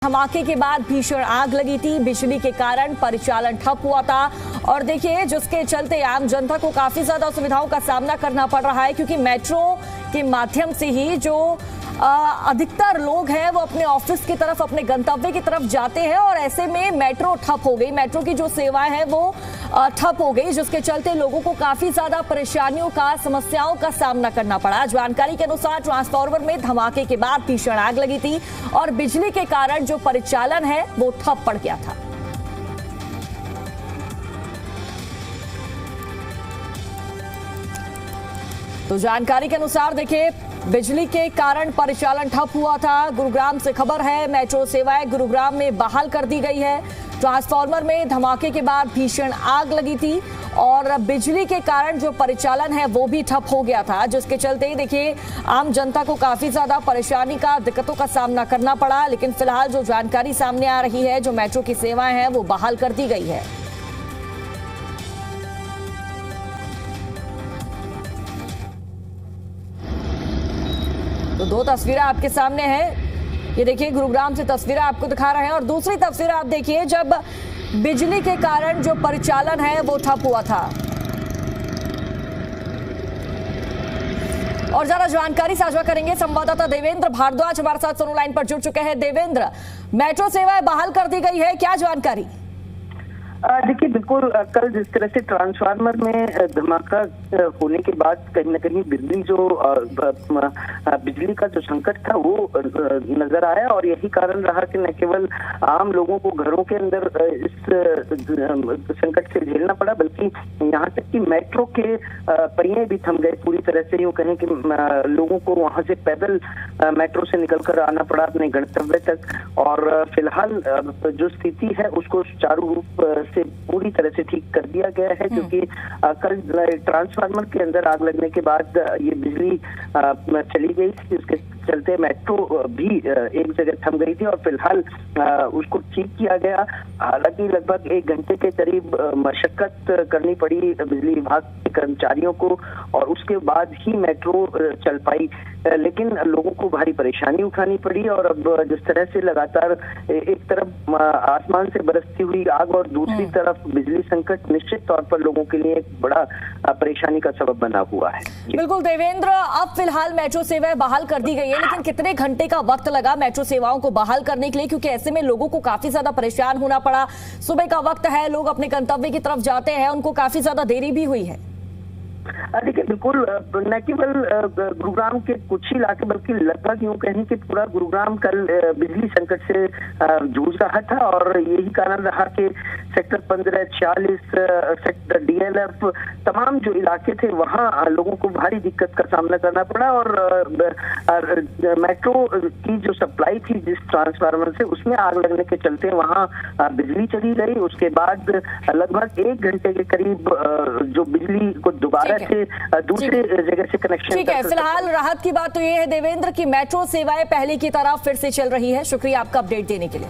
धमाके के बाद भीषण आग लगी थी। बिजली के कारण परिचालन ठप हुआ था और देखिए जिसके चलते आम जनता को काफी ज्यादा असुविधाओं का सामना करना पड़ रहा है, क्योंकि मेट्रो के माध्यम से ही जो अधिकतर लोग हैं वो अपने ऑफिस की तरफ, अपने गंतव्य की तरफ जाते हैं और ऐसे में मेट्रो ठप हो गई। मेट्रो की जो सेवाएं हैं वो ठप हो गई, जिसके चलते लोगों को काफी ज्यादा परेशानियों का, समस्याओं का सामना करना पड़ा। जानकारी के अनुसार ट्रांसफार्मर में धमाके के बाद भीषण आग लगी थी और बिजली के कारण जो परिचालन है वो ठप पड़ गया था। तो जानकारी के अनुसार देखिए बिजली के कारण परिचालन ठप हुआ था। गुरुग्राम से खबर है, मेट्रो सेवाएं गुरुग्राम में बहाल कर दी गई है। ट्रांसफार्मर में धमाके के बाद भीषण आग लगी थी और बिजली के कारण जो परिचालन है वो भी ठप हो गया था, जिसके चलते देखिए आम जनता को काफी ज्यादा परेशानी का, दिक्कतों का सामना करना पड़ा। लेकिन फिलहाल जो जानकारी सामने आ रही है, जो मेट्रो की सेवाएं हैं वो बहाल कर दी गई है। तो दो तस्वीरें आपके सामने हैं, ये देखिए गुरुग्राम से तस्वीरें आपको दिखा रहे हैं और दूसरी तस्वीर आप देखिए जब बिजली के कारण जो परिचालन है वो ठप हुआ था। और ज्यादा जानकारी साझा करेंगे संवाददाता देवेंद्र भारद्वाज हमारे साथ फोन लाइन पर जुड़ चुके हैं। देवेंद्र, मेट्रो सेवाएं बहाल कर दी गई है, क्या जानकारी? देखिए बिल्कुल, कल जिस तरह से ट्रांसफार्मर में धमाका होने के बाद कहीं न कहीं बिजली का जो संकट था वो नजर आया और यही कारण रहा कि न केवल आम लोगों को घरों के अंदर इस संकट से झेलना पड़ा, बल्कि यहाँ तक कि मेट्रो के पहिए भी थम गए पूरी तरह से। यूँ कहें कि लोगों को वहाँ से पैदल मेट्रो से निकलकर आना पड़ा अपने गंतव्य तक। और फिलहाल जो स्थिति है उसको सुचारू रूप से पूरी तरह से ठीक कर दिया गया है, क्योंकि कल ट्रांसफार्मर के अंदर आग लगने के बाद ये बिजली चली गई थी, उसके चलते मेट्रो भी एक जगह थम गई थी और फिलहाल उसको ठीक किया गया। हालांकि लगभग 1 घंटे के करीब मशक्कत करनी पड़ी बिजली विभाग के कर्मचारियों को और उसके बाद ही मेट्रो चल पाई, लेकिन लोगों को भारी परेशानी उठानी पड़ी। और अब जिस तरह से लगातार एक तरफ आसमान से बरसती हुई आग और दूसरी तरफ बिजली संकट निश्चित तौर पर लोगों के लिए एक बड़ा परेशानी का सबब बना हुआ है। बिल्कुल देवेंद्र, अब फिलहाल मेट्रो सेवाएं बहाल कर दी गई है, लेकिन कितने घंटे का वक्त लगा मेट्रो सेवाओं को बहाल करने के लिए? क्योंकि ऐसे में लोगों को काफी ज्यादा परेशान होना पड़ा। सुबह का वक्त है, लोग अपने गंतव्य की तरफ जाते हैं, उनको काफी ज्यादा देरी भी हुई है। देखिए बिल्कुल, न केवल गुरुग्राम के कुछ ही इलाके बल्कि लगभग यूं कहें कि पूरा गुरुग्राम कल बिजली संकट से जूझ रहा था और यही कारण रहा कि सेक्टर 15, 46, सेक्टर DLF, तमाम जो इलाके थे वहां लोगों को भारी दिक्कत का सामना करना पड़ा। और मेट्रो की जो सप्लाई थी जिस ट्रांसफार्मर से, उसमें आग लगने के चलते वहां बिजली चली गई। उसके बाद लगभग 1 घंटे के करीब जो बिजली को दोबारा से दूसरे जगह से कनेक्शन। ठीक है, फिलहाल राहत की बात तो ये है देवेंद्र कि मेट्रो सेवाएं पहले की तरह फिर से चल रही है। शुक्रिया आपका अपडेट देने के लिए।